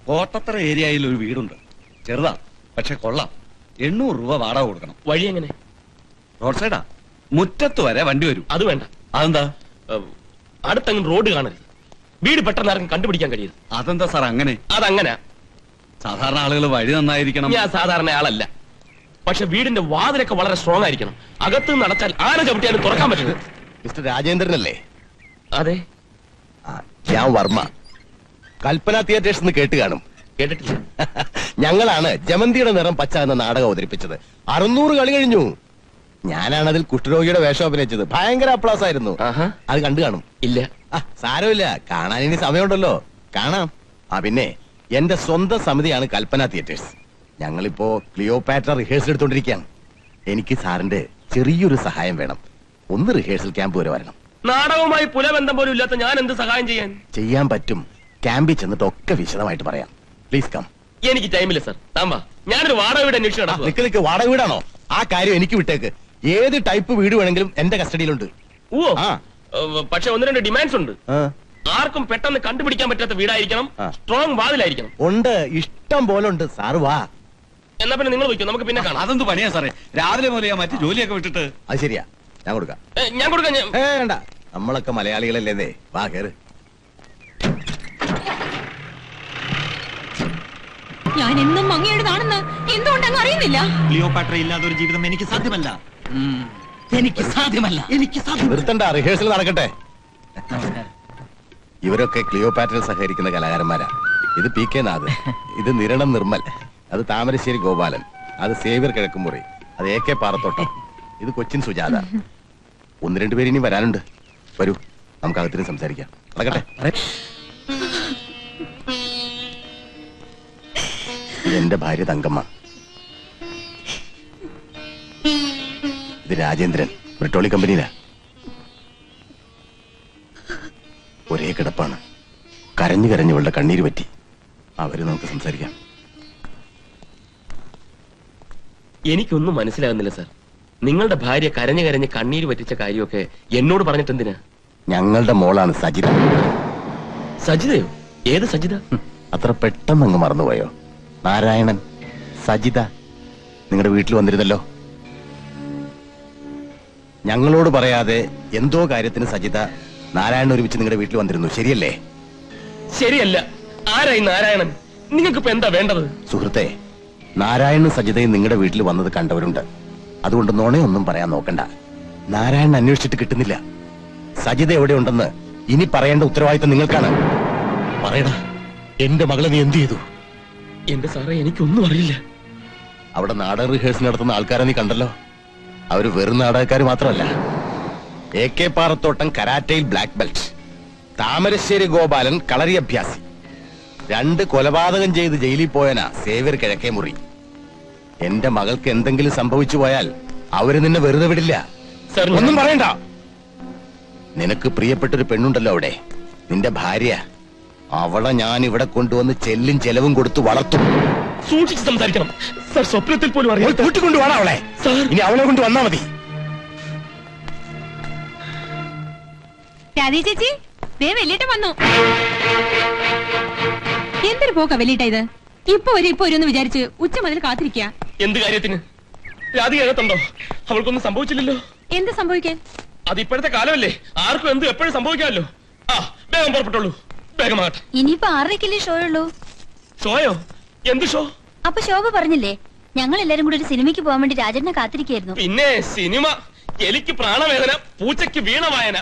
കോട്ടത്തറ ഏരിയയിൽ ഒരു വീടുണ്ട്. ചെറുതാ, പക്ഷെ കൊള്ളാം. 800 രൂപ വാടക കൊടുക്കണം. വഴി എങ്ങനെ? റോഡ് സൈഡാ, മുറ്റത്ത് വരെ വണ്ടി വരും. അത് വേണ്ട. അതെന്താ? അടുത്തങ്ങ് റോഡ് കാണരുത്, വീട് പെട്ടെന്ന് ആർക്കും കണ്ടുപിടിക്കാൻ കഴിയരുത്. അതെന്താ സാർ അങ്ങനെ? അതങ്ങനെ. സാധാരണ ആളുകൾ വഴി നന്നായിരിക്കണം. ഞാൻ സാധാരണ ആളല്ല, പക്ഷെ വീടിന്റെ വാതിലൊക്കെ വളരെ സ്ട്രോങ് ആയിരിക്കണം. അകത്ത് നിന്ന് അടച്ചാൽ ആന ചവിട്ടിയാലും തുറക്കാൻ പറ്റുന്നത്. മിസ്റ്റർ രാജേന്ദ്രനല്ലേ? അതെ. ഞാൻ വർമ്മ. കൽപ്പന തിയേറ്റേഴ്സ് എന്ന് കേട്ട് കാണും. കേട്ടിട്ടില്ല. ഞങ്ങളാണ് ജമന്തിയുടെ നിറം പച്ച എന്ന നാടകം അവതരിപ്പിച്ചത്. 600 കളി കഴിഞ്ഞു. ഞാനാണ് അതിൽ കുഷ്ഠരോഗിയുടെ വേഷം അഭിനയിച്ചത്. ഭയങ്കര അപ്ലാസ് ആയിരുന്നു. അത് കണ്ടു കാണും. ഇല്ല. സാരമില്ല, കാണാൻ ഇനി സമയമുണ്ടല്ലോ, കാണാം. പിന്നെ എന്റെ സ്വന്തം സമിതിയാണ് കൽപ്പന തിയേറ്റേഴ്സ്. ഞങ്ങളിപ്പോ ക്ലിയോപാട്ര റിഹേഴ്സൽ എടുത്തോണ്ടിരിക്കുകയാണ്. എനിക്ക് സാറിന്റെ ചെറിയൊരു സഹായം വേണം. ഒന്ന് റിഹേഴ്സൽ ക്യാമ്പ് വരെ വരണം. നാടകവുമായി പുലബന്ധം പോലും ഇല്ലാത്ത ഞാൻ എന്ത് സഹായം ചെയ്യാൻ പറ്റും. ക്യാമ്പിൽ ചെന്നിട്ട് ഒക്കെ വിശദമായിട്ട് പറയാം. Please come. എനിക്ക് ടൈമില്ല സാർ. താമ്പാ, ഞാനൊരു വാടക വീട് അന്വേഷിച്ചു. നിക്ക്, വാടക വീടാണോ? ആ കാര്യം എനിക്ക് വിട്ടേക്ക്. ഏത് ടൈപ്പ് വീട് വേണമെങ്കിലും എന്റെ കസ്റ്റഡിയിലുണ്ട്. പക്ഷെ 1-2 ഡിമാൻഡ്സ് ഉണ്ട്. ആർക്കും പെട്ടെന്ന് കണ്ടുപിടിക്കാൻ പറ്റാത്ത വീടായിരിക്കണം, സ്ട്രോങ് വാതിലായിരിക്കണം. ഉണ്ട്, ഇഷ്ടം പോലെ ഉണ്ട്. സാറ് വാ. എന്നാ പിന്നെ നിങ്ങൾ പോയിക്കോ, നമുക്ക് പിന്നെ കാണാം. അതെന്ത് പണിയാ സാറേ, രാവിലെ പോലെ മറ്റു ജോലിയൊക്കെ വിട്ടിട്ട്? അത് ശരിയാ, ഞാൻ കൊടുക്കാം. ഞാൻ കൊടുക്കാം. വേണ്ട, നമ്മളൊക്കെ മലയാളികളല്ലേ. വാ, കേറ്. ഞാൻ എന്നും അങ്ങയുടേതാണെന്ന് എന്തുകൊണ്ട് അങ്ങ് അറിയുന്നില്ല? ക്ലിയോപാട്ര ഇല്ലാതെ ഒരു ജീവിതം എനിക്ക് സാധ്യമല്ല. നിർത്തണ്ട, റിഹേഴ്സൽ നടക്കട്ടെ. ഇവരൊക്കെ ക്ലിയോപാട്രയിൽ സഹകരിക്കുന്ന കലാകാരന്മാരാ. ഇത് പി കെ നാഥ്, ഇത് നിരണം നിർമ്മൽ, അത് താമരശ്ശേരി ഗോപാലൻ, അത് സേവ്യർ കിഴക്കുമുറി, അത് AK പാറത്തോട്ടം, ഇത് കൊച്ചിൻ സുജാത. 1-2 പേര് ഇനി വരാനുണ്ട്. വരൂ, നമുക്ക് അകത്തിന് സംസാരിക്കാം. നടക്കട്ടെ. എന്റെ ഭാര്യ തങ്കമ്മ, ഇത് രാജേന്ദ്രൻ, ബ്രിട്ടോളി കമ്പനിയിലാ. ഒരേ കിടപ്പാണ്. കരഞ്ഞു ഇവളുടെ കണ്ണീര് പറ്റി. അവര് നമുക്ക് സംസാരിക്കാം. എനിക്കൊന്നും മനസ്സിലാകുന്നില്ല സാർ. നിങ്ങളുടെ ഭാര്യ കരഞ്ഞ് കണ്ണീര് പറ്റിച്ച കാര്യമൊക്കെ എന്നോട് പറഞ്ഞിട്ടെന്തിനാ? ഞങ്ങളുടെ മോളാണ് സജിത. സജിതയോ? ഏത് സജിത? അത്ര പെട്ടെന്ന് അങ്ങ് മറന്നുപോയോ? നാരായണൻ, സജിത നിങ്ങളുടെ വീട്ടിൽ വന്നിരുന്നല്ലോ. ഞങ്ങളോട് പറയാതെ എന്തോ കാര്യത്തിന് സജിത നാരായണൻ ഒരുമിച്ച് നിങ്ങളുടെ വീട്ടിൽ വന്നിരുന്നു, ശരിയല്ലേ? ശരിയല്ല. ആരായി നാരായണൻ? നിങ്ങൾക്ക് ഇപ്പൊ എന്താ വേണ്ടത്? സുഹൃത്തെ, നാരായണനും സജിതയും നിങ്ങളുടെ വീട്ടിൽ വന്നത് കണ്ടവരുണ്ട്. അതുകൊണ്ട് നുണയൊന്നും പറയാൻ നോക്കണ്ട. നാരായണൻ അന്വേഷിച്ചിട്ട് കിട്ടുന്നില്ല. സജിത എവിടെ ഉണ്ടെന്ന് ഇനി പറയേണ്ട ഉത്തരവാദിത്തം നിങ്ങൾക്കാണ്. പറയടാ, എന്റെ മകളെ നീ എന്ത് ചെയ്തു? എന്റെ സാറേ, എനിക്കൊന്നും അറിയില്ല. അവിടെ നാടക റിഹേഴ്സൽ നടത്തുന്ന ആൾക്കാരെ നീ കണ്ടല്ലോ. അവര് വെറും നാടകക്കാർ മാത്രമല്ല. AK പാറത്തോട്ടം കരാറ്റയിൽ ബ്ലാക്ക് ബെൽറ്റ്, താമരശ്ശേരി ഗോപാലൻ കളരി അഭ്യാസി, 2 കൊലപാതകം ചെയ്ത് ജയിലിൽ പോയനാ സേവ്യർ കിഴക്കേ മുറി. എന്റെ മകൾക്ക് എന്തെങ്കിലും സംഭവിച്ചു പോയാൽ അവര് നിന്നെ വെറുതെ വിടില്ല. ഒന്നും പറയണ്ട. നിനക്ക് പ്രിയപ്പെട്ടൊരു പെണ്ണുണ്ടല്ലോ അവിടെ, നിന്റെ ഭാര്യ. അവളെ ഞാൻ ഇവിടെ കൊണ്ടുവന്ന് ചെല്ലും ചെലവും കൊടുത്ത് വളർത്തും. സൂക്ഷിച്ച് സംസാരിക്കണം സർ. സ്വപ്നത്തിൽ പോലും അറിയാം. കൂട്ടിക്കൊണ്ടു വേണം അവളെ. ഇനി അവളെ കൊണ്ട് വന്നാ മതി. രാധേ ചേച്ചി, വെല്ലിട്ടം വന്നു. എന്തൊരു പോക്ക വെല്ലിട്ട ഇത്. ഇപ്പൊ ഒരു വിചാരിച്ച് ഉച്ച മുതൽ കാത്തിരിക്കുക. എന്ത് കാര്യത്തിന്? രാധിക അകത്തുണ്ടോ? അവൾക്കൊന്നും സംഭവിച്ചില്ലല്ലോ. എന്ത് സംഭവിക്കാൻ? അത് ഇപ്പോഴത്തെ കാലമല്ലേ, ആർക്കും എന്തും എപ്പോഴും സംഭവിക്കാമല്ലോ. വേഗം പുറപ്പെട്ടോളൂ, വേഗമാകട്ടെ. ഇനിയിപ്പോ 6:30 ഷോ ഉള്ളൂ. ഷോയോ? എന്ത് ഷോ? അപ്പൊ ശോഭ പറഞ്ഞില്ലേ ഞങ്ങൾ എല്ലാരും കൂടി ഒരു സിനിമയ്ക്ക് പോകാൻ വേണ്ടി രാജേട്ടനെ കാത്തിരിക്കായിരുന്നു. പിന്നെ സിനിമ? എലിക്ക് പ്രാണവേദന, പൂച്ചയ്ക്ക് വീണവായന.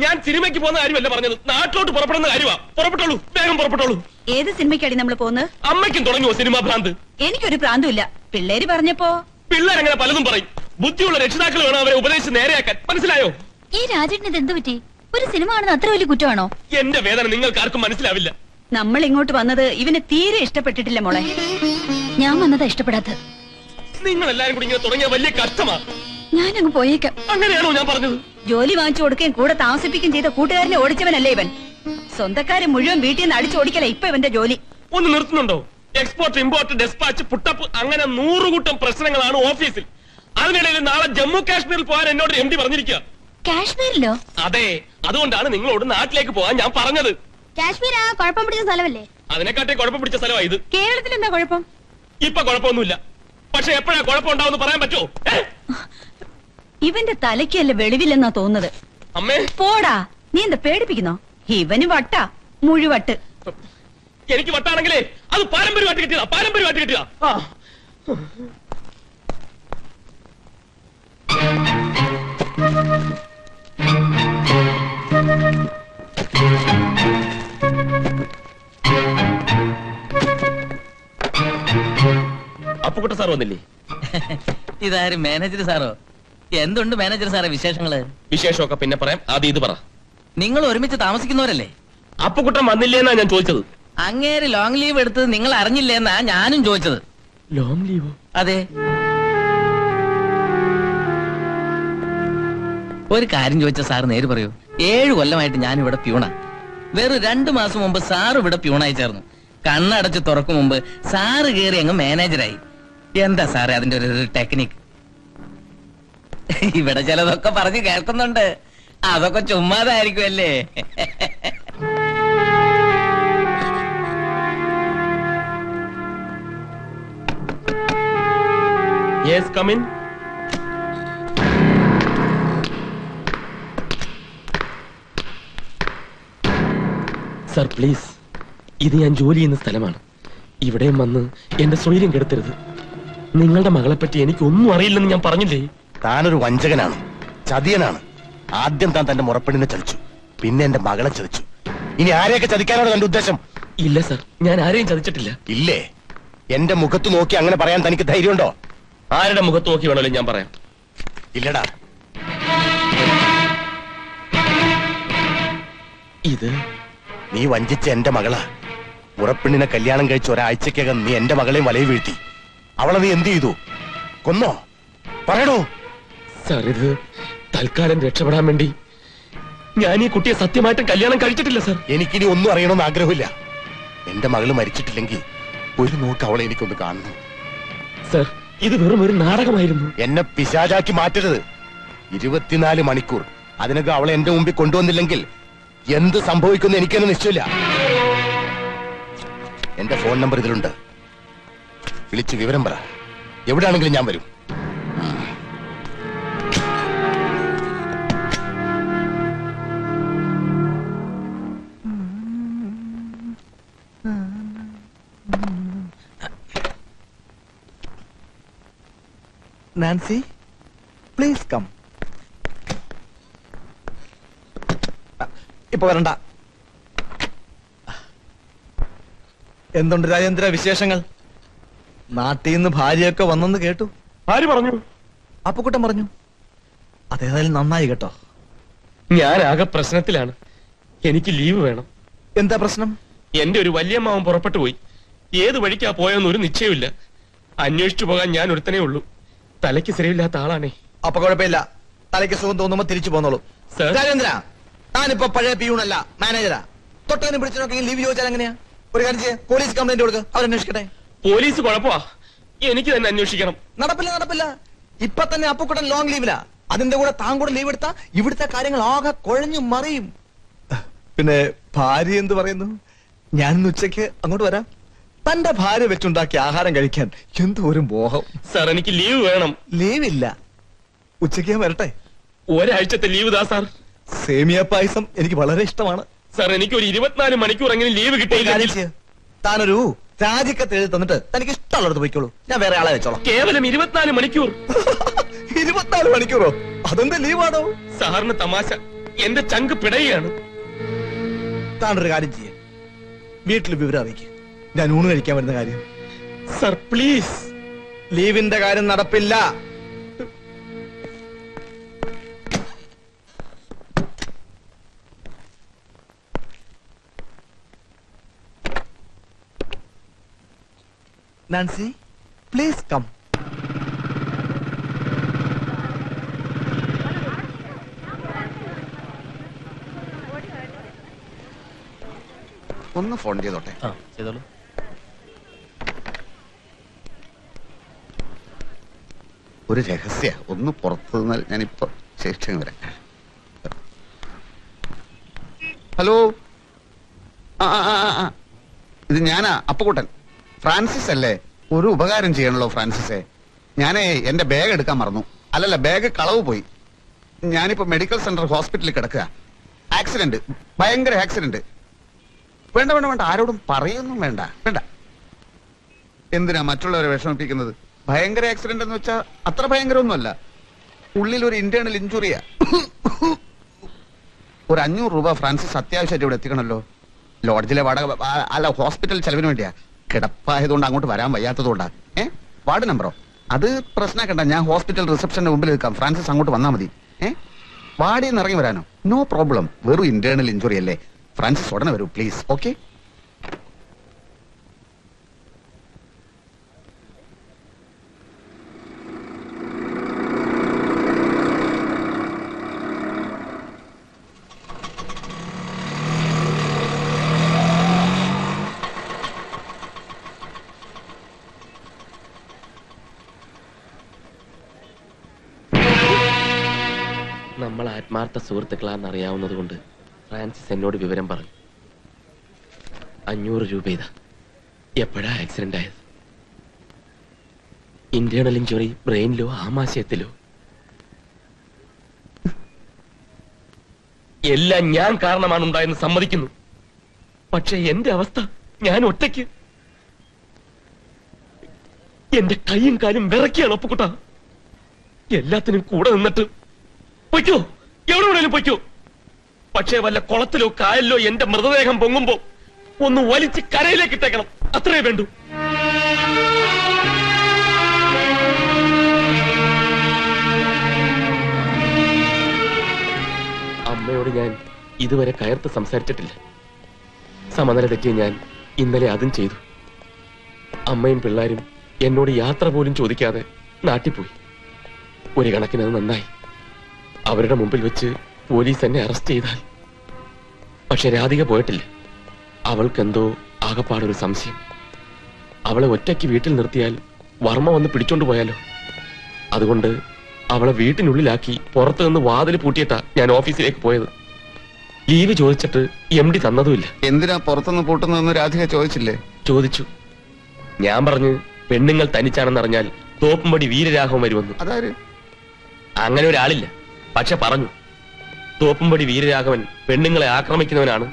ഞാൻ സിനിമയ്ക്ക് പോകുന്ന കാര്യമല്ല പറഞ്ഞത്, നാട്ടിലോട്ട് പുറപ്പെടുന്ന കാര്യമാ. പുറപ്പെട്ടോളൂ, വേഗം പുറപ്പെട്ടോളൂ. ഏത് സിനിമയ്ക്കാണ് നമ്മൾ പോകുന്നത്? അമ്മയ്ക്കും തുടങ്ങിയോ സിനിമാ ഭ്രാന്ത്? എനിക്കൊരു ഭ്രാന്തുമില്ല. പിള്ളേര് പറഞ്ഞപ്പോ. പിള്ളേരങ്ങനെ പലതും പറയും. ബുദ്ധിയുള്ള രക്ഷിതാക്കൾ വേണം അവരെ ഉപദേശിച്ച് നേരെയാക്കാൻ. മനസ്സിലായോ? ഈ രാജേട്ടന് ഇത് എന്ത് പറ്റി? ഒരു സിനിമ കാണുന്ന അത്ര വലിയ കുറ്റമാണോ? എന്റെ വേദന നിങ്ങൾക്ക് ആർക്കും മനസ്സിലാവില്ല. നമ്മൾ ഇങ്ങോട്ട് വന്നത് ഇവന് തീരെ ഇഷ്ടപ്പെട്ടിട്ടില്ല മോളെ. ഞാൻ വന്നതാ ഇഷ്ടപ്പെടാത്തത്. നിങ്ങൾ എല്ലാരും കൂടി ഇങ്ങനെ തുടങ്ങിയ വലിയ കഷ്ടമാ. ഞാനങ്ങ് പോയേക്കാം. അങ്ങനെയാണോ ഞാൻ പറഞ്ഞത്? ജോലി വാങ്ങിച്ചു കൊടുക്കുകയും കൂടെ താമസിപ്പിക്കുകയും ചെയ്ത കൂട്ടുകാരനെ ഓടിച്ചവനല്ലേ ഇവൻ. സ്വന്തക്കാരെ മുഴുവൻ വീട്ടിൽ നിന്ന് അടിച്ചോടിക്കല ഇപ്പൊ ഇവന്റെ ജോലി. ഒന്ന് നിർത്തുന്നുണ്ടോ? എക്സ്പോർട്ട്, ഇമ്പോർട്ട്, ഡെസ്പാച്ച്, പുട്ടപ്പ്, അങ്ങനെ 100 കൂട്ടം പ്രശ്നങ്ങളാണ് ഓഫീസിൽ. അതിനിടയിൽ നാളെ ജമ്മു കാശ്മീരിൽ പോകാൻ എന്നോട് MD പറഞ്ഞിരിക്കുക. കാശ്മീരിലോ? അതെ, അതുകൊണ്ടാണ് നിങ്ങളോട് നാട്ടിലേക്ക് പോകാൻ ഞാൻ പറഞ്ഞത്. കാശ്മീർ കുഴപ്പം പിടിച്ച സ്ഥലമല്ലേ? അതിനെക്കാട്ടി കുഴപ്പം പിടിച്ച സ്ഥലമാണ് ഇത്. കേരളത്തിൽ എന്താ കുഴപ്പം? ഇപ്പൊ കുഴപ്പമൊന്നുമില്ല, പക്ഷെ എപ്പോഴാ കുഴപ്പം ഉണ്ടാവും പറയാൻ പറ്റുമോ? ഇവന്റെ തലയ്ക്കല്ല വെളിവില്ലെന്നാ തോന്നുന്നത്. അമ്മേ പോടാ, നീ എന്താ പേടിപ്പിക്കുന്നോ? ഇവന് വട്ട, മുഴുവട്ട്. എനിക്ക് വട്ടാണെങ്കിലേ അത് പാരമ്പര്യമായിട്ട് കിട്ടിയതാ, പാരമ്പര്യമായിട്ട് കിട്ടിയതാ. അപ്പുക്കുട്ട സാർ വന്നില്ലേ? ഇതാരും മാനേജർ സാറോ? എന്തുണ്ട് മാനേജർ സാറേ വിശേഷങ്ങള്? വിശേഷമൊക്കെ പിന്നെ പറയാം, ആദ്യം ഇത് പറ. നിങ്ങൾ ഒരുമിച്ച് താമസിക്കുന്നവരല്ലേ? അപ്പുക്കുട്ടൻ വന്നില്ലേന്നാ ഞാൻ ചോദിച്ചത്. അങ്ങേര് ലോങ് ലീവ് എടുത്തത് നിങ്ങൾ അറിഞ്ഞില്ലേന്നാ ഞാനും ചോദിച്ചത്. ലോങ് ലീവോ? അതെ. ഒരു കാര്യം ചോദിച്ച സാറ് നേര് പറയൂ. 7 കൊല്ലമായിട്ട് ഞാൻ ഇവിടെ പ്യൂണ. വെറും 2 മാസം മുമ്പ് സാറ് ഇവിടെ പ്യൂണായി ചേർന്നു. കണ്ണടച്ച് തുറക്കും മുമ്പ് സാറ് കയറി അങ്ങ് മാനേജരായി. എന്താ സാറേ അതിന്റെ ഒരു ടെക്നിക്? ഇവിടെ ചിലതൊക്കെ പറഞ്ഞ് കേൾക്കുന്നുണ്ട്. അതൊക്കെ ചുമ്മാതായിരിക്കും അല്ലേ? Yes, come in. Sir please, ഇത് ഞാൻ ജോലി ചെയ്യുന്ന സ്ഥലമാണ്. ഇവിടെയും വന്ന് എന്റെ സ്വൈര്യം കെടുത്തരുത്. നിങ്ങളുടെ മകളെ പറ്റി എനിക്കൊന്നും അറിയില്ലെന്ന് ഞാൻ പറഞ്ഞില്ലേ? താനൊരു വഞ്ചകനാണ്, ചതിയനാണ്. ആദ്യം താൻ തന്റെ മുറപ്പെണ്ണിനെ ചതിച്ചു, പിന്നെ എന്റെ മകളെ ചതിച്ചു. ഇനി ആരെയൊക്കെ ചതിക്കാനാണ് തന്റെ ഉദ്ദേശം? ഇല്ല സർ, ഞാൻ ആരെയും ചതിച്ചിട്ടില്ല. ഇല്ലേ? എന്റെ മുഖത്ത് നോക്കി അങ്ങനെ പറയാൻ തനിക്ക് ധൈര്യമുണ്ടോ? ആരുടെ മുഖത്ത് നോക്കി വേണമല്ലോ ഞാൻ പറയാം. ഇല്ലടാ. ഇത് നീ വഞ്ചിച്ച എന്റെ മകളാ. മുറപ്പെണ്ണിനെ കല്യാണം കഴിച്ച ഒരാഴ്ചക്കകം നീ എന്റെ മകളെയും വലയിൽ വീഴ്ത്തി. അവളെ നീ എന്ത് ചെയ്തു? കൊന്നോ? പറയണോ? സർ, ഇത് തൽക്കാലം രക്ഷപ്പെടാൻ വേണ്ടി ഞാൻ ഈ കുട്ടിയെ സത്യമായിട്ടും കല്യാണം കഴിച്ചിട്ടില്ല സർ. എനിക്കിനി ഒന്നും അറിയണമെന്ന് ആഗ്രഹമില്ല. എന്റെ മകള് മരിച്ചിട്ടില്ലെങ്കിൽ ഒരു നോക്ക് അവളെ എനിക്കൊന്ന് കാണണം. സർ, ഇത് വെറും ഒരു നാടകമായിരുന്നു. എന്നെ പിശാചാക്കി മാറ്റരുത്. 24 മണിക്കൂർ അതിനൊക്കെ അവളെ എന്റെ മുമ്പിൽ കൊണ്ടുവന്നില്ലെങ്കിൽ എന്ത് സംഭവിക്കുമെന്ന് എനിക്കെന്നെ നിശ്ചയമില്ല. എന്റെ ഫോൺ നമ്പർ ഇതിലുണ്ട്. വിളിച്ച് വിവരം പറ. എവിടെയാണെങ്കിലും ഞാൻ വരും. Nancy, please come. ഇപ്പൊ വരണ്ട. എന്തുണ്ട് രാജേന്ദ്ര വിശേഷങ്ങൾ? നാട്ടിൽ നിന്ന് ഭാര്യയൊക്കെ വന്നെന്ന് കേട്ടു. ആര് പറഞ്ഞു? അപ്പുക്കുട്ടൻ പറഞ്ഞു. അതേതായാലും നന്നായി കേട്ടോ. ഞാനാകെ പ്രശ്നത്തിലാണ്. എനിക്ക് ലീവ് വേണം. എന്താ പ്രശ്നം? എന്റെ ഒരു വല്യമ്മാവൻ പുറപ്പെട്ടു പോയി. ഏത് വഴിക്കാ പോയെന്ന് ഒരു നിശ്ചയമില്ല. അന്വേഷിച്ചു പോകാൻ ഞാൻ ഒരുത്തനേ ഉള്ളൂ. തലയ്ക്ക് സ്ഥിരമില്ലാത്ത ആളാണേ. അപ്പൊ കുഴപ്പമില്ല, തലയ്ക്ക് സുഖം തോന്നുമ്പോ തിരിച്ചു പോന്നോളൂ. സർ, രാജേന്ദ്ര, താനിപ്പോ പഴയ പിയൂണല്ല, മാനേജരാ. തൊട്ടതിനും പിടിച്ചൊക്കെ ലീവ് ചോദിച്ചാൽ എങ്ങനെയാ? ഒരു കാര്യം ചെയ്യാം, പോലീസ് കംപ്ലൈന്റ് കൊടുക്കുക, അവരന്വേഷിക്കട്ടെ. പോലീസ് കുഴപ്പമാ, എനിക്ക് തന്നെ അന്വേഷിക്കണം. നടപ്പില്ല. ഇപ്പൊ തന്നെ അപ്പുക്കുട്ടൻ ലോങ് ലീവിലാ. അതിന്റെ കൂടെ താൻ കൂടെ ലീവ് എടുത്താ ഇവിടുത്തെ കാര്യങ്ങൾ ആകെ കുഴഞ്ഞു മറിയും. പിന്നെ ഭാര്യ എന്ത് പറയുന്നു? ഞാനിന്ന് ഉച്ചയ്ക്ക് അങ്ങോട്ട് വരാം. തന്റെ ഭാര്യ വെച്ചുണ്ടാക്കിയ ആഹാരം കഴിക്കാൻ എന്തോ ഒരു മോഹം. സാർ, എനിക്ക് ലീവ് വേണം. ലീവില്ല, ഉച്ചയ്ക്ക് ഞാൻ വരട്ടെ. ഒരാഴ്ചത്തെ ലീവ് താ സാർ. സേമിയ പായസം എനിക്ക് വളരെ ഇഷ്ടമാണ്. സാർ, എനിക്ക് ഒരു 24 മണിക്കൂർ എങ്ങനെ ലീവ് കിട്ടിയില്ല. താനൊരു രാജിക്കത്ത് എഴുതി തന്നിട്ട് തനിക്ക് ഇഷ്ടമുള്ളത് പോയിക്കോളൂ. ഞാൻ വേറെ ആളെ വെച്ചോളാം. കേവലം 24 മണിക്കൂർ? 24 മണിക്കൂറോ? അതെന്താ ലീവാണോ? സാറിന് തമാശ. എന്റെ ചങ്ക് പിടയാണ്. താനൊരു കാര്യം ചെയ്യ, വീട്ടിൽ വിവരം അറിയിക്കുക. ഞാൻ ഊണ് കഴിക്കാൻ വരുന്ന കാര്യം. Sir please. ലീവിന്റെ കാര്യം നടപ്പില്ല. Nancy, please come. ഒന്ന് ഫോൺ ചെയ്തോട്ടെ. ചെയ്തോളൂ. ഒരു രഹസ്യ ഒന്ന് പുറത്തു നിന്നാൽ ഞാനിപ്പോ ശേഷം വരാം. ഹലോ, ഇത് ഞാനാ അപ്പുകുട്ടൻ. ഫ്രാൻസിസ് അല്ലേ? ഒരു ഉപകാരം ചെയ്യണല്ലോ ഫ്രാൻസിസേ. ഞാനേ എന്റെ ബാഗ് എടുക്കാൻ മറന്നു. അല്ലല്ല, ബാഗ് കളവ് പോയി. ഞാനിപ്പോ മെഡിക്കൽ സെന്റർ ഹോസ്പിറ്റലിൽ കിടക്കുക. ആക്സിഡന്റ്, ഭയങ്കര ആക്സിഡന്റ്. വേണ്ട വേണ്ട വേണ്ട, ആരോടും പറയൊന്നും വേണ്ട വേണ്ട. എന്തിനാ മറ്റുള്ളവരെ വിഷമിപ്പിക്കുന്നത്? ഭയങ്കര ആക്സിഡന്റ് എന്ന് വെച്ചാൽ അത്ര ഭയങ്കരമൊന്നുമല്ല. ഉള്ളിൽ ഒരു ഇന്റേണൽ ഇഞ്ചുറിയാ. ഒരു 500 രൂപ ഫ്രാൻസിസ് അത്യാവശ്യമായിട്ട് ഇവിടെ എത്തിക്കണല്ലോ. ലോഡ്ജിലെ വാടക അല്ല, ഹോസ്പിറ്റൽ ചെലവിന് വേണ്ടിയാ. കിടപ്പായതുകൊണ്ട് അങ്ങോട്ട് വരാൻ വയ്യാത്തതുകൊണ്ടാ. വാർഡ് നമ്പറോ? അത് പ്രശ്നമാക്കണ്ട, ഞാൻ ഹോസ്പിറ്റൽ റിസപ്ഷന്റെ മുമ്പിൽ നിൽക്കാം. ഫ്രാൻസിസ് അങ്ങോട്ട് വന്നാൽ മതി. വാർഡിൽ നിന്ന് ഇറങ്ങി വരാനോ? No problem. വെറും ഇന്റേണൽ ഇഞ്ചുറി അല്ലേ. ഫ്രാൻസിസ് ഉടനെ വരൂ പ്ലീസ്. ഓക്കെ? നമ്മൾ ആത്മാർത്ഥ സുഹൃത്തുക്കളാണെന്ന് അറിയാവുന്നത് കൊണ്ട് ഫ്രാൻസിസ് എന്നോട് വിവരം പറഞ്ഞു. 500 രൂപ ഇതാ. എപ്പോഴാ ആക്സിഡന്റ് ആയത്? ഇന്റേണൽ ഇഞ്ചുറി ബ്രെയിനിലോ ആമാശയത്തിലോ? എല്ലാം ഞാൻ കാരണമാണ് ഉണ്ടായെന്ന് സമ്മതിക്കുന്നു. പക്ഷെ എന്റെ അവസ്ഥ, ഞാൻ ഒറ്റയ്ക്ക്. എന്റെ കൈയും കാലും വിറക്കിയാണ് ഒപ്പുകുട്ട. എല്ലാത്തിനും കൂടെ നിന്നിട്ട് പൊയ്ക്കോ, എവിടെ വേണേലും പൊയ്ക്കോ. പക്ഷേ വല്ല കുളത്തിലോ കായലിലോ എന്റെ മൃതദേഹം പൊങ്ങുമ്പോ ഒന്ന് വലിച്ച് കരയിലേക്ക് ഇട്ടേക്കണം. അത്രേ വേണ്ടൂ. അമ്മയോട് ഞാൻ ഇതുവരെ കയർത്ത് സംസാരിച്ചിട്ടില്ല. സമനില തെറ്റിയ ഞാൻ ഇന്നലെ അതും ചെയ്തു. അമ്മയും പിള്ളേരും എന്നോട് യാത്ര പോലും ചോദിക്കാതെ നാട്ടിപ്പോയി. ഒരു കണക്കിന് അത് നന്നായി. അവരുടെ മുമ്പിൽ വെച്ച് പോലീസ് എന്നെ അറസ്റ്റ് ചെയ്താൽ. പക്ഷെ രാധിക പോയിട്ടില്ല. അവൾക്കെന്തോ ആകപ്പാടൊരു സംശയം. അവളെ ഒറ്റയ്ക്ക് വീട്ടിൽ നിർത്തിയാൽ വർമ്മ വന്ന് പിടിച്ചോണ്ട് പോയാലോ? അതുകൊണ്ട് അവളെ വീട്ടിനുള്ളിലാക്കി പുറത്തു നിന്ന് വാതിൽ പൂട്ടിയിട്ടാ ഞാൻ ഓഫീസിലേക്ക് പോയത്. ലീവ് ചോദിച്ചിട്ട് MD തന്നതുമില്ല. എന്തിനാ പുറത്തുനിന്ന് പൂട്ടുന്നതെന്ന് രാധിക ചോദിച്ചില്ലേ? ചോദിച്ചു. ഞാൻ പറഞ്ഞു പെണ്ണുങ്ങൾ തനിച്ചാണെന്നറിഞ്ഞാൽ തോപ്പുംപടി വീരരാഘവൻ വരുമെന്ന്. അതാര്? അങ്ങനെ ഒരാളില്ല. പക്ഷെ പറഞ്ഞു, തോപ്പുംപടി വീരരാഘവൻ പെണ്ണുങ്ങളെ ആക്രമിക്കുന്നവനാണ്,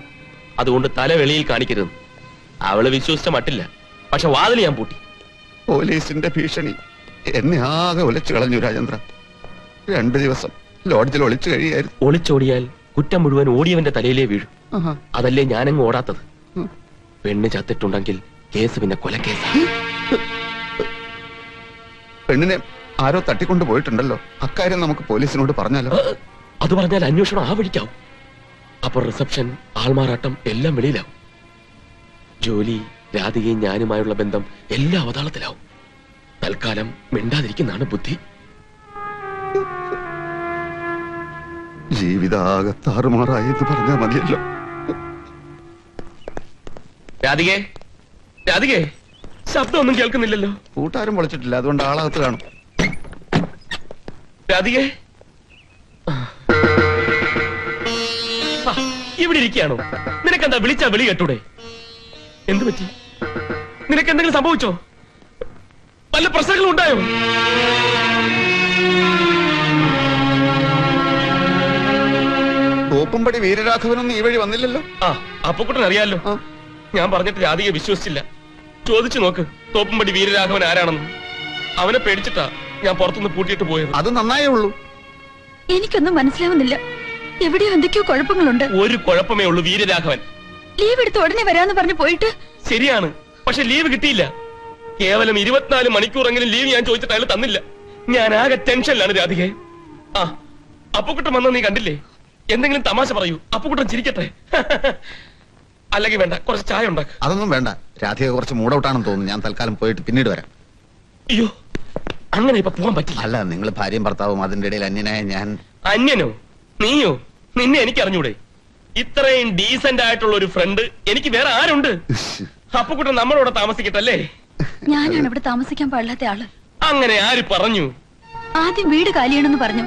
അതുകൊണ്ട് തല വെളിയിൽ കാണിക്കരുത്. അവള് വിശ്വസിച്ച മട്ടില്ല. പക്ഷെ വാതിൽ ഞാൻ പൂട്ടി. പോലീസിന്റെ ഭീഷണി എന്നെ ആകെ ഒലിച്ചു കളഞ്ഞു രാജേന്ദ്ര. 2 ദിവസം ലോഡ്ജിൽ ഒളിച്ചു കഴിയായിരുന്നു. ഒളിച്ചോടിയാൽ കുറ്റം മുഴുവൻ ഓടിയവന്റെ തലയിലേ വീഴും. അതല്ലേ ഞാനങ്ങ് ഓടാത്തത്. പെണ്ണ് ചത്തിട്ടുണ്ടെങ്കിൽ കേസ് പിന്നെ കൊലക്കേസ്. പെണ്ണിനെ ആരോ തട്ടിക്കൊണ്ട് പോയിട്ടുണ്ടല്ലോ. അക്കാര്യം നമുക്ക് പോലീസിനോട് പറഞ്ഞാലോ? അത് പറഞ്ഞാൽ അന്വേഷണം ആ വഴിക്കാവും. അപ്പൊ റിസപ്ഷൻ, ആൾമാറാട്ടം എല്ലാം വെളിയിലാവും. ജോലി, രാധികയും ഞാനുമായുള്ള ബന്ധം എല്ലാം അവതാളത്തിലാവും. തൽക്കാലം മിണ്ടാതിരിക്കുന്നതാണ് ബുദ്ധി. ജീവിതാകെ താറുമാറായെന്ന് പറഞ്ഞാൽ മതിയല്ലോ. രാധികേ, രാധികേ, ശബ്ദമൊന്നും കേൾക്കുന്നില്ലല്ലോ. കൂട്ടാരും പൊളിച്ചിട്ടില്ല, അതുകൊണ്ട് ആളകത്ത് കാണും. രാധികേ, ഇവിടെ ഇരിക്കുകയാണോ? നിനക്കെന്താ വിളിച്ചാ വിളി കേട്ടൂടെ? എന്തു പറ്റി? നിനക്ക് എന്തെങ്കിലും സംഭവിച്ചോ? വല്ല പ്രശ്നങ്ങളും ഉണ്ടായോ? തോപ്പുംപടി വീരരാഘവനൊന്നും ഈ വഴി വന്നില്ലല്ലോ. അപ്പുക്കുട്ടൻ അറിയാലോ. ഞാൻ പറഞ്ഞിട്ട് രാധികയെ വിശ്വസിച്ചില്ല. ചോദിച്ചു നോക്ക് തോപ്പുംപടി വീരരാഘവൻ ആരാണെന്ന്. അവനെ പേടിച്ചിട്ടാ ഞാൻ പുറത്തുനിന്ന് പൂട്ടിയിട്ട് പോയത്. അത് നന്നായേ ഉള്ളൂ. എനിക്കൊന്നും മനസ്സിലാവുന്നില്ല. എവിടെയോ എന്തൊക്കെയോ കുഴപ്പങ്ങളുണ്ട്. ഒരു കുഴപ്പമേ ഉള്ളൂ, വീരരാഘവൻ. ലീവ് എടുത്ത് ഉടനെ വരാന്ന് പറഞ്ഞു പോയിട്ട്. ശരിയാണ്, പക്ഷെ ലീവ് കിട്ടിയില്ല. കേവലം 24 മണിക്കൂറെങ്കിലും ലീവ് ഞാൻ ചോദിച്ചിട്ട് അയാൾ തന്നില്ല. ഞാൻ ആകെ ടെൻഷനിലാണ് രാധികെ. അപ്പുക്കുട്ടൻ വന്ന നീ കണ്ടില്ലേ? എന്തെങ്കിലും തമാശ പറയൂ, അപ്പുക്കുട്ടൻ ചിരിക്കട്ടെ. അല്ലെങ്കിൽ വേണ്ട, കുറച്ച് ചായ ഉണ്ടാക്കുക. അതൊന്നും വേണ്ട, രാധിക കുറച്ച് മൂടൗട്ടാണെന്ന് തോന്നുന്നു. ഞാൻ തൽക്കാലം പോയിട്ട് പിന്നീട് വരാം. അയ്യോ, അങ്ങനെ ഇപ്പൊ പോകാൻ പറ്റില്ല. അല്ല, നിങ്ങൾ ഭാര്യയും ഭർത്താവും, അതിന്റെ ഇടയിൽ അന്യനായ ഞാൻ. അന്യനോ? നീയോ? നിന്നെ എനിക്ക് അറിഞ്ഞൂടെ? ഇത്രയും ഡീസന്റ് ആയിട്ടുള്ള ഒരു ഫ്രണ്ട് എനിക്ക് വേറെ ആരുണ്ട്? അപ്പുക്കുട്ടൻ നമ്മളോട് താമസിക്കട്ടല്ലേ? ഞാനാണ് ഇവിടെ താമസിക്കാൻ പാടില്ലാത്ത ആള്. അങ്ങനെ ആര് പറഞ്ഞു? ആദ്യം വീട് കാലിയാണെന്ന് പറഞ്ഞു.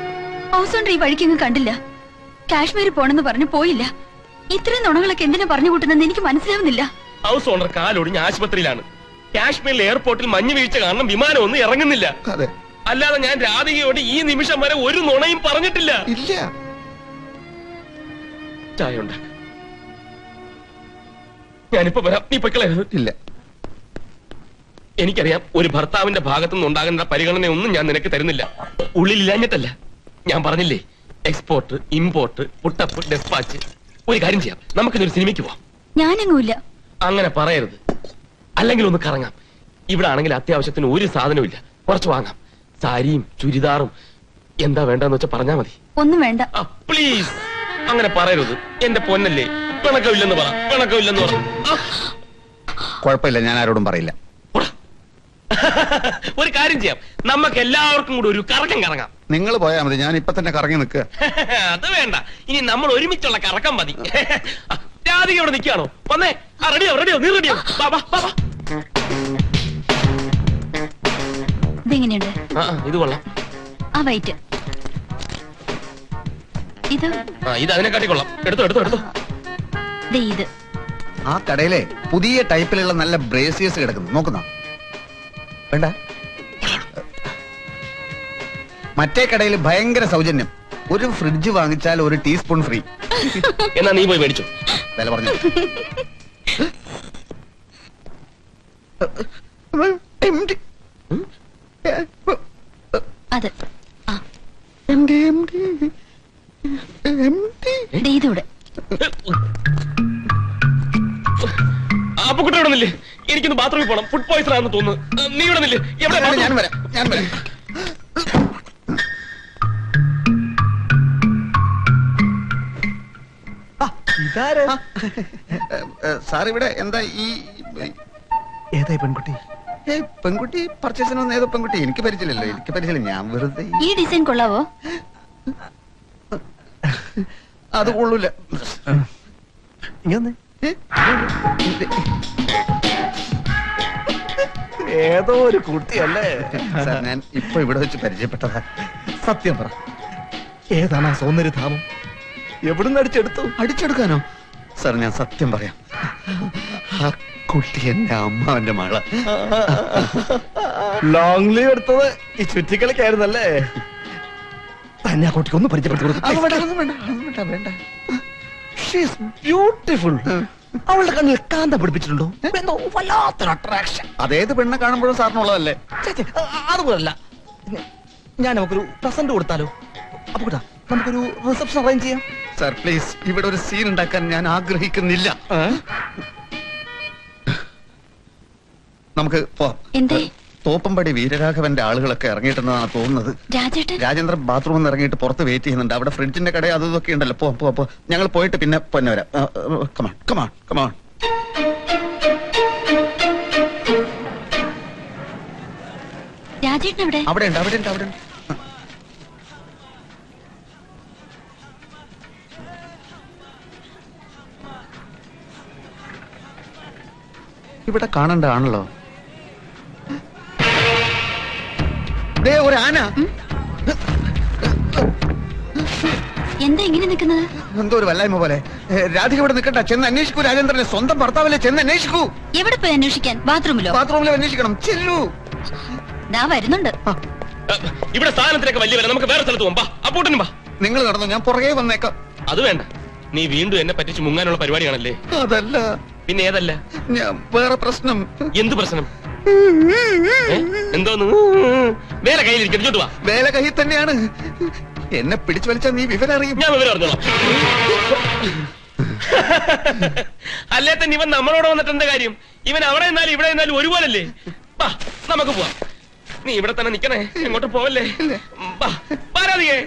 ഹൗസ് ഓണർ ഈ വഴിക്കെങ്ങും കണ്ടില്ല. കാശ്മീരിൽ പോണെന്ന് പറഞ്ഞു പോയില്ല. ഇത്രയും നുണകളൊക്കെ എന്തിനാ പറഞ്ഞു കൂട്ടുന്നെന്ന് എനിക്ക് മനസ്സിലാവുന്നില്ല. ഹൗസ് ഓണർ കാലൊടിഞ്ഞ് ആശുപത്രിയിലാണ്. കാശ്മീരിലെ എയർപോർട്ടിൽ മഞ്ഞ് വീഴ്ച കാരണം വിമാനം ഒന്നും ഇറങ്ങുന്നില്ല. അതെ. അല്ലാതെ ഞാൻ രാധികയോട് ഈ നിമിഷം വരെ ഒരു നുണയും പറഞ്ഞിട്ടില്ല. ഇല്ല. ചായ ഉണ്ടാക്ക. ഞാനിപ്പോ വരാം, നീ പൊയ്ക്കളയരുത്. ഇല്ല. എനിക്കറിയാം ഒരു ഭർത്താവിന്റെ ഭാഗത്തുനിന്ന് ഉണ്ടാകുന്ന പരിഗണനയൊന്നും ഞാൻ നിനക്ക് തരുന്നില്ല. ഉള്ളിലില്ലാഞ്ഞിട്ടല്ല. ഞാൻ പറഞ്ഞില്ലേ, എക്സ്പോർട്ട്, ഇമ്പോർട്ട്, പുട്ടപ്പ്, ഡെസ്പാച്ച്. ഒരു കാര്യം ചെയ്യാം, നമുക്കിതൊരു സിനിമയ്ക്ക് പോവാം. ഞാനെങ്ങുമില്ല. അങ്ങനെ പറയരുത്. അല്ലെങ്കിൽ ഒന്ന് കറങ്ങാം. ഇവിടെ ആണെങ്കിൽ അത്യാവശ്യത്തിന് ഒരു സാധനവും ഇല്ല. കുറച്ച് വാങ്ങാം. സാരിയും ചുരിദാറും എന്താ വേണ്ടെന്ന് വെച്ചാൽ പറഞ്ഞാ മതി. ഒന്നും വേണ്ട. പ്ലീസ്, അങ്ങനെ പറയരുത്. എന്റെ പൊന്നല്ലേ, പിണക്കമില്ലെന്ന് പറ. പിണക്കമില്ലെന്ന് പറ. കുഴപ്പമില്ല, ഞാൻ ആരോടും പറയില്ല. ഒരു കാര്യം ചെയ്യാം, നമുക്ക് എല്ലാവർക്കും കൂടി ഒരു കറക്കം കറങ്ങാം. നിങ്ങൾ പോയാൽ മതി, ഞാൻ ഇപ്പൊ തന്നെ കറങ്ങി നിൽക്കുക. അത് വേണ്ട, ഇനി നമ്മൾ ഒരുമിച്ചുള്ള കറക്കം മതി. രാധിക ഇവിടെ നിൽക്കുകയാണോ? വന്നേ. റെഡിയോ റെഡിയോ, നീ റെഡിയോ? ഇതെങ്ങനെയുണ്ട്? ഇത് കൊള്ളാം. ആ വൈറ്റ് ഇത് ഇത് അതിനെക്കാട്ടി കൊള്ളാം. എടുത്തോ എടുത്തോ എടുത്തോ. ഇത് ആ കടയിലെ പുതിയ ടൈപ്പിലുള്ള നല്ല ബ്രേസിയേഴ്സ് കിടക്കുന്നു, നോക്കുന്നോ? വേണ്ട. മറ്റേ കടയിൽ ഭയങ്കര സൗജന്യം. ഒരു ഫ്രിഡ്ജ് വാങ്ങിച്ചാൽ ഒരു ടീസ്പൂൺ ഫ്രീ. എന്നാ നീ പോയി മേടിച്ചോ. വില പറഞ്ഞു. അത് ഇതൂടെ. അപ്പുക്കുട്ടി ഇവിടെ നില്ലേ, എനിക്കൊന്ന് ബാത്റൂമിൽ പോണം. ഫുഡ് പോയിസൺ ആണെന്ന് തോന്നുന്നു. നീ ഇവിടെ നില്ലേ. ഞാൻ വരാം, ഞാൻ വരാം. സാർ ഇവിടെ എന്താ ഈ ഏതായി പെൺകുട്ടി? പെൺകുട്ടി പർച്ചേസിന് വന്ന ഏതോ പെൺകുട്ടി. എനിക്ക് പരിചയമില്ലല്ലോ, എനിക്ക് പരിചയമില്ല. ഞാൻ വെറുതെ. ഈ ഡിസൈൻ കൊള്ളാവോ? അത് കൊള്ളൂല. ഇങ്ങനെ ഏതോ ഒരു കുട്ടിയല്ലേ സാർ, ഞാൻ ഇപ്പൊ ഇവിടെ വെച്ച് പരിചയപ്പെട്ടതാ. സത്യം പറ, ഏതാണ് ആ സൗന്ദര്യധാമം? എവിടുന്ന് അടിച്ചെടുത്തു? അടിച്ചെടുക്കാനോ? സാർ, ഞാൻ സത്യം പറയാം. ആ കുട്ടി എന്റെ അമ്മാവന്റെ മകള. ലോങ് ലീവ് എടുത്തത് ഈ ചുറ്റിക്കളിക്കായിരുന്നല്ലേ? തന്നെ ആ കുട്ടിക്ക് ഒന്ന് പരിചയപ്പെടുത്തി കൊടുത്തു. ബ്യൂട്ടിഫുൾ. അവളുടെ കണ്ണിൽ കാന്ത പിടിപ്പിച്ചിട്ടുണ്ടോ? എന്തോ വല്ലാത്തൊരു അട്രാക്ഷൻ. അതേത് പെണ്ണെ കാണുമ്പോഴും സാറിനുള്ളതല്ലേ? അതുപോലല്ല. ഞാൻ നമുക്കൊരു പ്രസന്റ് കൊടുത്താലോ? അപ്പൊ കൂട്ടാ, നമുക്കൊരു റിസപ്ഷൻ അറേഞ്ച് ചെയ്യാം. സാർ പ്ലീസ്, ഇവിടെ ഒരു സീൻ ഉണ്ടാക്കാൻ ഞാൻ ആഗ്രഹിക്കുന്നില്ല. നമുക്ക് പോവാം. എന്തേ? തോപ്പമ്പടി വീരരാഘവന്റെ ആളുകളൊക്കെ ഇറങ്ങിയിട്ടുണ്ടെന്നാണ് തോന്നുന്നത്. രാജേന്ദ്രൻ ബാത്റൂമിൽ നിന്ന് ഇറങ്ങിയിട്ട് പുറത്ത് വെയിറ്റ് ചെയ്യുന്നുണ്ട്. അവിടെ ഫ്രിഡ്ജിന്റെ കട അത് ഇതൊക്കെ ഉണ്ടല്ലോ. പോ. ഞങ്ങൾ പോയിട്ട് പിന്നെ പൊന്നെ വരാം. Come on come on come on. രാജേട്ടൻ എവിടെ? അവിടെ ഉണ്ട്, അവിടെ ഉണ്ട്, അവിടെ ഉണ്ട്. ഇവിടെ കാണണ്ട ആണല്ലോ. ഒരു ആന. എന്താ ഇങ്ങനെ നിൽക്കുന്നത്? എന്തോ ഒരു വല്ലായ്മ പോലെ. രാധിക ഇവിടെ നിൽക്കണ്ട, ചെന്ന് അന്വേഷിക്കൂ. രാജേന്ദ്രനെ സ്വന്തം ഭർത്താവല്ലേ, ചെന്ന് അന്വേഷിക്കൂ. എവിടെ പോയി അന്വേഷിക്കാൻ? ബാത്റൂമിലോ? ബാത്റൂമിൽ അന്വേഷിക്കണം. ചെല്ലൂ. ദാ വരുന്നുണ്ട്. ഇവിടെ സ്ഥാനത്തിനൊക്കെ വലിയ വില. നമുക്ക് വേറെ സ്ഥലത്ത് പോകാം. അപ്പൂട്ടനും വാ. നിങ്ങൾ നടന്നു, ഞാൻ പുറകെ വന്നേക്കാം. അത് വേണ്ട, നീ വീണ്ടും എന്നെ പറ്റിച്ച് മുങ്ങാനുള്ള പരിപാടിയാണല്ലേ? അതല്ല. പിന്നെ ഏതല്ല? ഞാൻ വേറെ പ്രശ്നം. എന്ത് പ്രശ്നം? എന്തോന്ന്? വേല കയ്യിലിരിക്കും. വാ. വേല കയ്യിൽ തന്നെയാണ്. എന്നെ പിടിച്ചു വലിച്ചാൽ നീ വിവരം അറിയും. ഞാൻ വിവരം അറിഞ്ഞോളാം. അല്ലേ തന്നെ ഇവൻ നമ്മളോട് വന്നിട്ട് എന്താ കാര്യം? ഇവൻ അവിടെ നിന്നാലും ഇവിടെ നിന്നാലും ഒരുപോലല്ലേ? വാ, നമുക്ക് പോവാം. നീ ഇവിടെ തന്നെ നിക്കണേ, എങ്ങോട്ട് പോവല്ലേ? പാരാതിയേ.